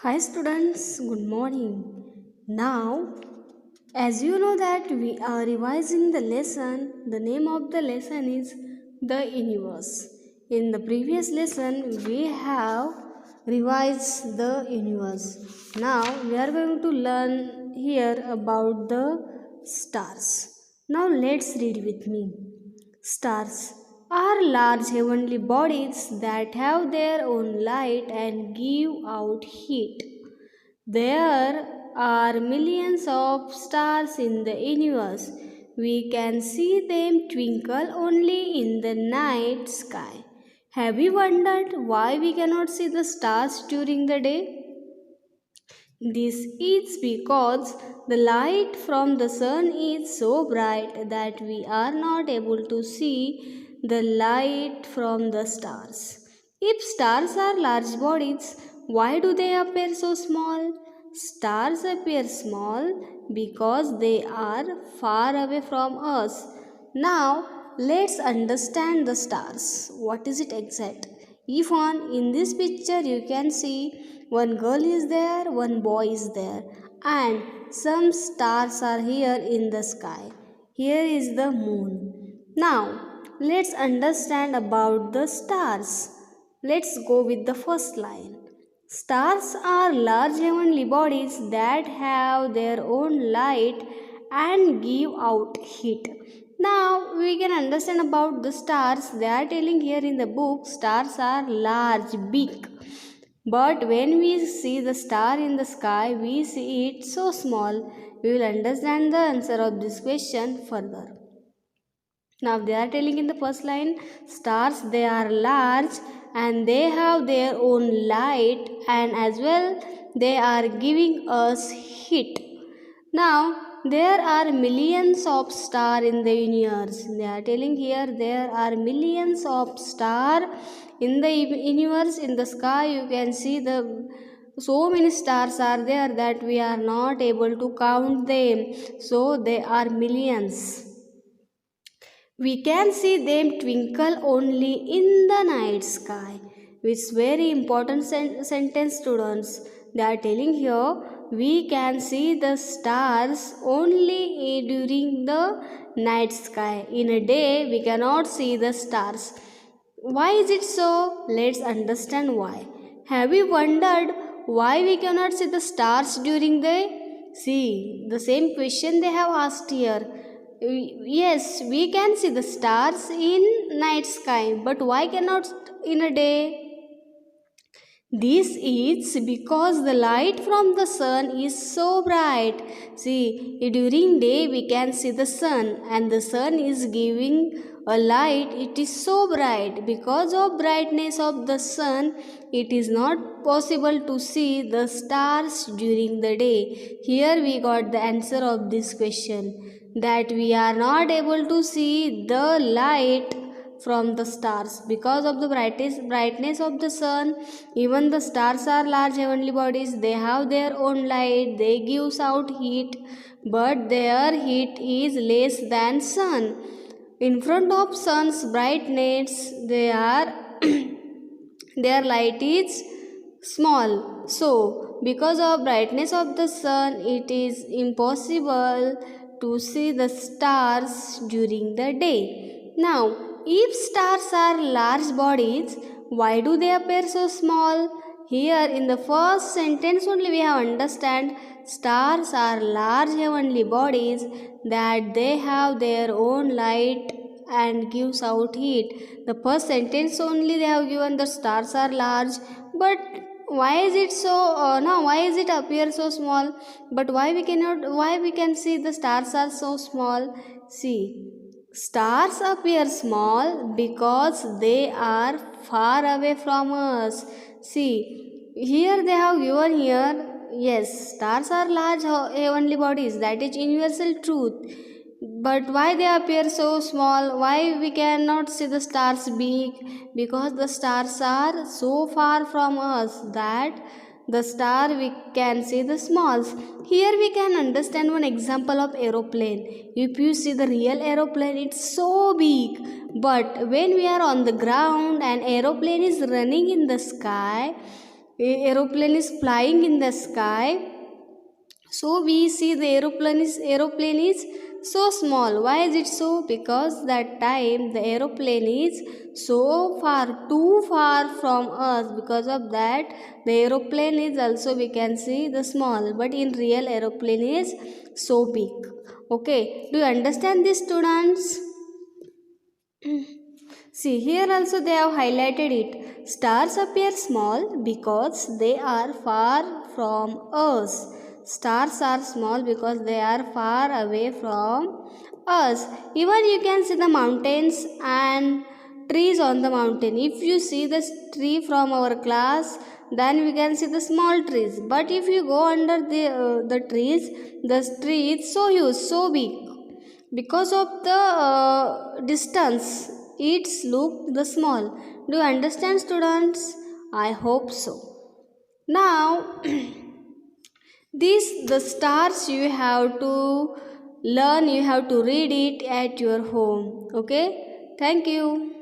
Hi students, good morning. Now, as you know that we are revising the lesson, the name of the lesson is the universe. In the previous lesson, we have revised the universe. Now, we are going to learn here about the stars. Now, let's read with me. Stars are large heavenly bodies that have their own light and give out heat. There are millions of stars in the universe. We can see them twinkle only in the night sky. Have you wondered why we cannot see the stars during the day? This is because the light from the sun is so bright that we are not able to see the light from the stars. If stars are large bodies, why do they appear so small? Stars appear small because they are far away from us. Now, let's understand the stars. What is it exact? If on in this picture you can see one girl is there, one boy is there, and some stars are here in the sky. Here is the moon. Now, let's understand about the stars. Let's go with the first line. Stars are large heavenly bodies that have their own light and give out heat. Now we can understand about the stars. They are telling here in the book stars are large, big. But when we see the star in the sky, we see it so small. We will understand the answer of this question further. Now they are telling in the first line stars they are large and they have their own light and as well they are giving us heat. Now there are millions of stars in the universe. They are telling here there are millions of stars in the universe. In the sky you can see the so many stars are there that we are not able to count them. So there are millions. We can see them twinkle only in the night sky. Which is very important sentence students. They are telling here we can see the stars only during the night sky. In a day we cannot see the stars. Why is it so? Let's understand why. Have you wondered why we cannot see the stars during the day? See, the same question they have asked here. Yes, we can see the stars in night sky, but why cannot in a day? This is because the light from the sun is so bright. See, during day we can see the sun and the sun is giving a light. It is so bright. Because of brightness of the sun, it is not possible to see the stars during the day. Here we got the answer of this question, that we are not able to see the light from the stars because of the brightness of the sun. Even the stars are large heavenly bodies. They have their own light. They gives out heat, but their heat is less than sun. In front of sun's brightness they are their light is small. So because of brightness of the sun it is impossible to see the stars during the day. Now if stars are large bodies, why do they appear so small? Here in the first sentence only we have understand stars are large heavenly bodies that they have their own light and gives out heat. The first sentence only they have given the stars are large, but why is it so now why is it appear so small? But why we can see the stars are so small? See, stars appear small because they are far away from us. See, here they have given here, yes, stars are large heavenly bodies, that is universal truth. But why they appear so small? Why we cannot see the stars big? Because the stars are so far from us that the star we can see the smalls. Here we can understand one example of aeroplane. If you see the real aeroplane, it's so big. But when we are on the ground and aeroplane is running in the sky, aeroplane is flying in the sky, so we see the aeroplane is so small. Why is it so? Because that time the aeroplane is so far, too far from us. Because of that, the aeroplane is also, we can see, the small, but in real aeroplane is so big. Okay, do you understand this, students? See, here also they have highlighted it. Stars appear small because they are far from us. Stars are small because they are far away from us. Even you can see the mountains and trees on the mountain. If you see the tree from our class, then we can see the small trees. But if you go under the trees, the tree is so huge, so big. Because of the distance, it's look the small. Do you understand, students? I hope so. Now these the stars you have to learn, you have to read it at your home. Okay, thank you.